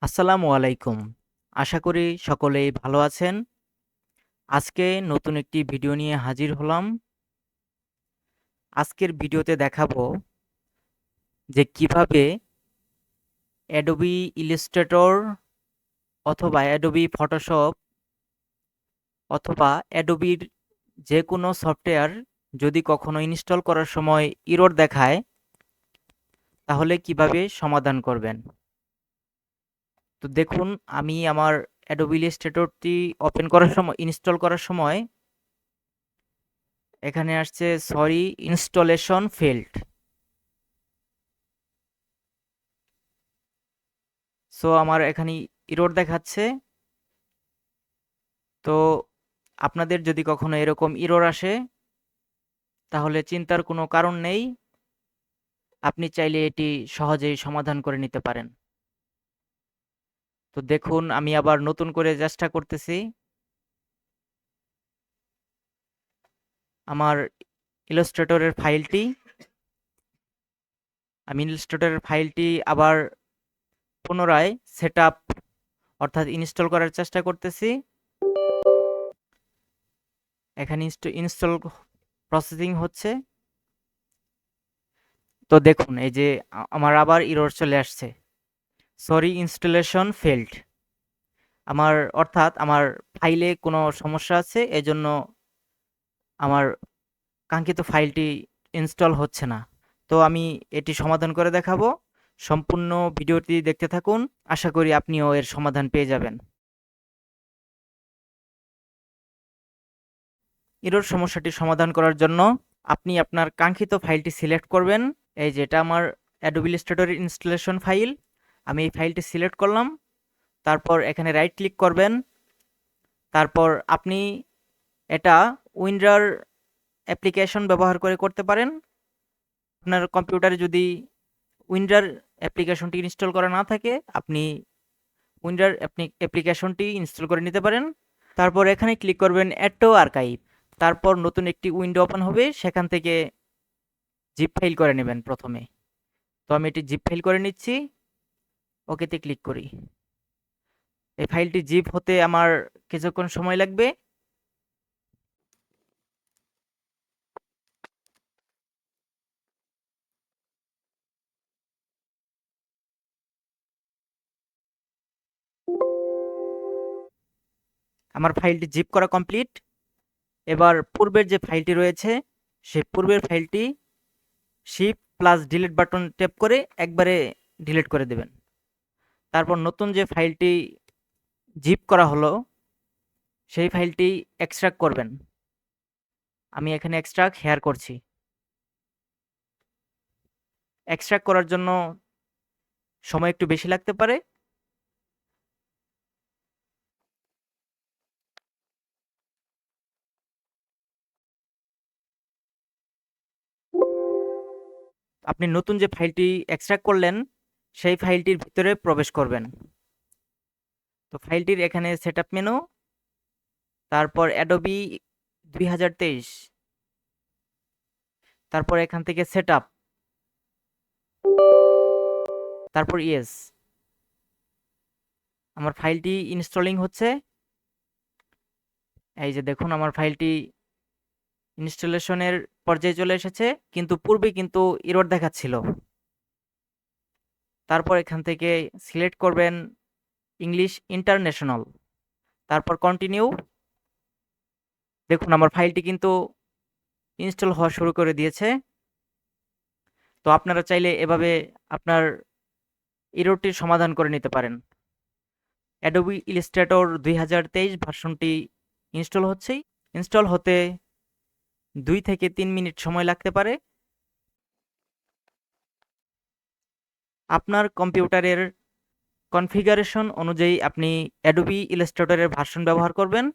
আসসালামু আলাইকুম। আশা করি সকলেই ভালো আছেন। আজকে নতুন একটি ভিডিও নিয়ে হাজির হলাম। আজকের ভিডিওতে দেখাবো যে কিভাবে Adobe Illustrator অথবা Adobe Photoshop অথবা Adobe র যেকোনো সফটওয়্যার যদি কখনো ইনস্টল করার সময় এরর দেখায়, তাহলে কিভাবে সমাধান করবেন। তো দেখুন, আমি আমার Adobe Illustrator টি ওপেন করার সময় ইনস্টল করার সময় এখানে আসছে সরি ইনস্টলেশন ফেইল্ড। সো আমার এখানে এরর দেখাচ্ছে। তো আপনাদের যদি কখনো এরকম এরর আসে, তাহলে চিন্তার কোনো কারণ নেই। আপনি চাইলে এটি সহজেই সমাধান করে নিতে পারেন। তো দেখুন, আমি আবার নতুন করে চেষ্টা করতেছি। আমার ইলাস্ট্রেটরের ফাইলটি আবার পুনরায় সেটআপ অর্থাৎ ইনস্টল করার চেষ্টা করতেছি। এখানে ইনস্টল প্রসেসিং হচ্ছে। তো দেখুন, এই যে আমার আবার এরর চলে আসছে, সরি ইনস্টলেশন ফেইল্ড। অর্থাৎ আমার ফাইলে কোনো সমস্যা আছে, এজন্য আমার কাঙ্ক্ষিত ফাইলটি ইনস্টল হচ্ছে না। তো আমি এটি সমাধান করে দেখাবো। সম্পূর্ণ ভিডিওটি দেখতে থাকুন। আশা করি আপনিও এর সমাধান পেয়ে যাবেন। এরর সমস্যাটি সমাধান করার জন্য আপনি আপনার কাঙ্ক্ষিত ফাইলটি সিলেক্ট করবেন। এই যে এটা আমার Adobe Illustrator ইনস্টলেশন ফাইল। আমি এই ফাইলটি সিলেক্ট করলাম। তারপর এখানে রাইট ক্লিক করবেন। তারপর আপনি এটা উইন্ডার অ্যাপ্লিকেশন ব্যবহার করে করতে পারেন। আপনার কম্পিউটারে যদি উইন্ডার অ্যাপ্লিকেশনটি ইনস্টল করা না থাকে, আপনি উইন্ডার অ্যাপ্লিকেশনটি ইনস্টল করে নিতে পারেন। তারপর এখানে ক্লিক করবেন অ্যাড টু আর্কাইভ। তারপর নতুন একটি উইন্ডো ওপেন হবে, সেখান থেকে জিপ ফাইল করে নেবেন প্রথমে। তো আমি এটি জিপ ফাইল করে নিচ্ছি। ওকেতে ক্লিক করি। এই ফাইলটি জিপ হতে আমার কিছুক্ষণ সময় লাগবে। আমার ফাইলটি জিপ করা কমপ্লিট। এবার পূর্বের যে ফাইলটি রয়েছে, সেই পূর্বের ফাইলটি shift plus delete button tap করে একবারে ডিলিট করে দেবেন। তারপর নতুন যে ফাইলটি জিপ করা হলো, সেই ফাইলটি এক্সট্রাক্ট করবেন। আমি এখানে এক্সট্রাক্ট হেয়ার করছি। এক্সট্রাক্ট করার জন্য সময় একটু বেশি লাগতে পারে। আপনি নতুন যে ফাইলটি এক্সট্রাক্ট করলেন, সেই ফাইলটির ভিতরে প্রবেশ করবেন। তো ফাইলটির এখানে সেটআপ মেনু, তারপর অ্যাডোবি 2023, তারপর এখান থেকে সেটআপ, তারপর ইয়েস। আমার ফাইলটি ইনস্টলিং হচ্ছে। এই যে দেখুন, আমার ফাইলটি ইনস্টলেশনের পর্যায়ে চলে এসেছে, কিন্তু পূর্বে কিন্তু এরর দেখাচ্ছিল। তারপর এখান থেকে সিলেক্ট করবেন ইংলিশ ইন্টারন্যাশনাল, তারপর কন্টিনিউ। দেখুন, আমার ফাইলটি কিন্তু ইনস্টল হওয়া শুরু করে দিয়েছে। তো আপনারা চাইলে এভাবে আপনার এররটির সমাধান করে নিতে পারেন। অ্যাডোবি ইলাস্ট্রেটর 2023 ভার্সনটি ইনস্টল হতে 2 থেকে 3 মিনিট সময় লাগতে পারে। আপনার কম্পিউটারের কনফিগারেশন অনুযায়ী আপনি অ্যাডোবি ইলাস্ট্রেটরের ভার্সন ব্যবহার করবেন।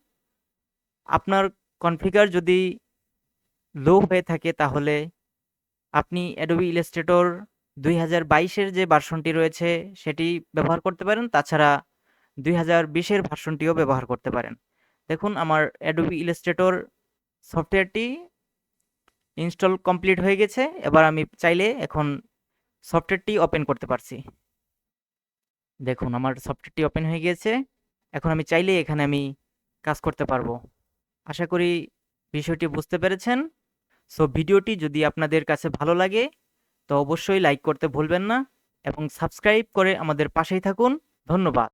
আপনার কনফিগার যদি লো হয়ে থাকে, তাহলে আপনি অ্যাডোবি ইলাস্ট্রেটর 2022-এর যে ভার্সনটি রয়েছে সেটি ব্যবহার করতে পারেন। তাছাড়া 2020-এর ভার্সনটিও ব্যবহার করতে পারেন। দেখুন, আমার অ্যাডোবি ইলাস্ট্রেটর সফটওয়্যারটি ইনস্টল কমপ্লিট হয়ে গেছে। এবার আমি চাইলে এখন সফটওয়্যারটি ওপেন করতে পারছি। দেখুন আমার সফটওয়্যারটি ওপেন হয়ে গিয়েছে। এখন আমি চাইলেই এখানে আমি কাজ করতে পারবো। আশা করি বিষয়টি বুঝতে পেরেছেন। সো ভিডিওটি যদি আপনাদের কাছে ভালো লাগে তো অবশ্যই লাইক করতে ভুলবেন না এবং সাবস্ক্রাইব করে আমাদের পাশেই থাকুন। ধন্যবাদ।